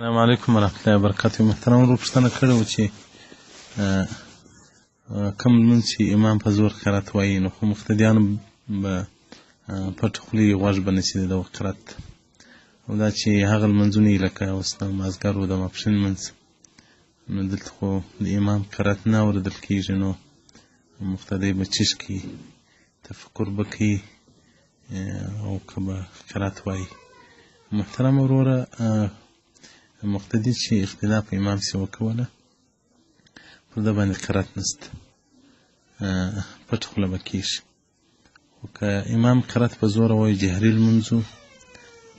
السلام علیکم ورحمة الله وبرکاته. محترم ورور پوښتنه کړې وه چې کوم لمونځ چې امام په زور قرات وایي نو خو مقتدیانو به پټ خولې غوږ به نشي د دغه قرات، او دا چې هغه لمونځونه یې لکه اوس د مازدیګر و د ماپښین لمونځ نو دلته خو د امام قرات نه اورېدل کېږي، نو مقتدی به چیش کوي، تفکر به کوي او که به قرات وایي. محترم وروره مقتدي چې اقتدا په امام سي وکوله پر ده باندې قرات نسته، پټ خوله به کېږي. خو که امام قرات په زوره وایي جهري لمونځ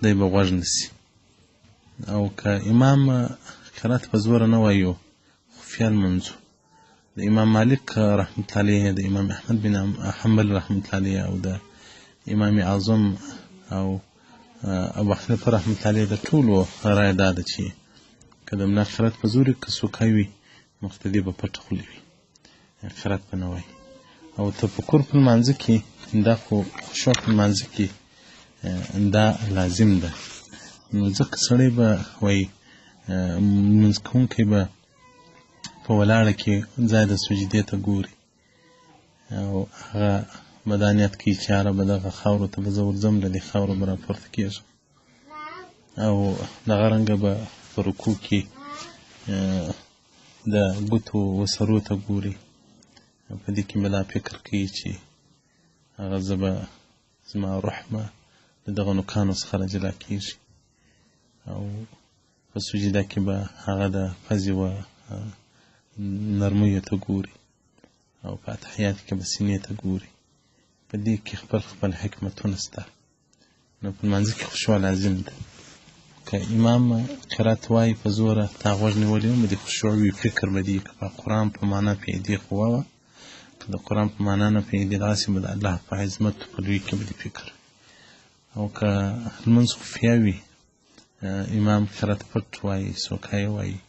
دی به غوږ نیسي، او که امام قرات په زوره نه وایي خفیه لمونځ د امام مالک رحمت الله علیه، د امام احمد بن حنبل رحمت الله علیه، او د امام اعظم او ابو حنیفه رحمت الله علیه د ټولو رایه دا ده چې که د ملا قرات په زور که څوک وي مقتدي به پټه خوله وي، قرات به نه وایي. او تفکر په لمانځه کې دا خو خشوع په لمانځه کې دا لازم ده، نو ځکه سړی به وایي لمونځ کوونکی به په ولاړه کې ځای د سجدې ته ګوري او هغه به دا نیت کوي چې یاره به دغه خاورو ته به زه ورځم، له دې خاورو به راپورته کېږم، او دغه رنګه به په رکوع کې د ګوتو وسرو ته ګوري، په دې کې به دا فکر کوي چې هغه زه به زما روح به د دغه نوکانو څخه راجلا کېږي، او په سجده کې به هغه د پزې و نرمیو ته ګوري، او په اتحیات کې به سینې ته ګوري. په دې کې خپل حکمتونه شته، نو په لمانځه کې خشوع لازم ده. که امام قرات وایي په زوره تا غوږ نیولی هم د خشوع وي، فکر به دي که په قرآن په معنا پوهېدې خو ووه، که د قرآن په معنا نه پوهېدې دغسې به د الله په عظمت په لوی کې به دي فکر. او که لمونځ خفیه وي امام قرات پټ وایي سوکه وایي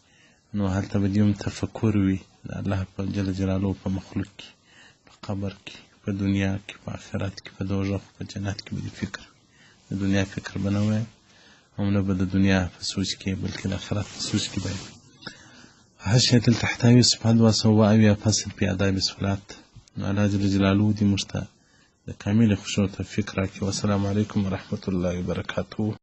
نو هلته به دې هم تفکر وي د الله په جل جلاله په مخلوق کې، په قبر کې، په دنیا کې، په آخرت کې، په دوزخ، په جنت کې به دې فکر وي. د دنیا فکر به نه وایي او نه به د دنیا په سوچ کې بلکې د آخرت په سوچ کې به وي. هر شی دلته تحتوي صفحه 200 فصل په آداب صلات. نو الله جل جلاله دې موږ ته د کامل خشوع توفیق راکړي. والسلام علیکم ورحمة الله وبرکاته.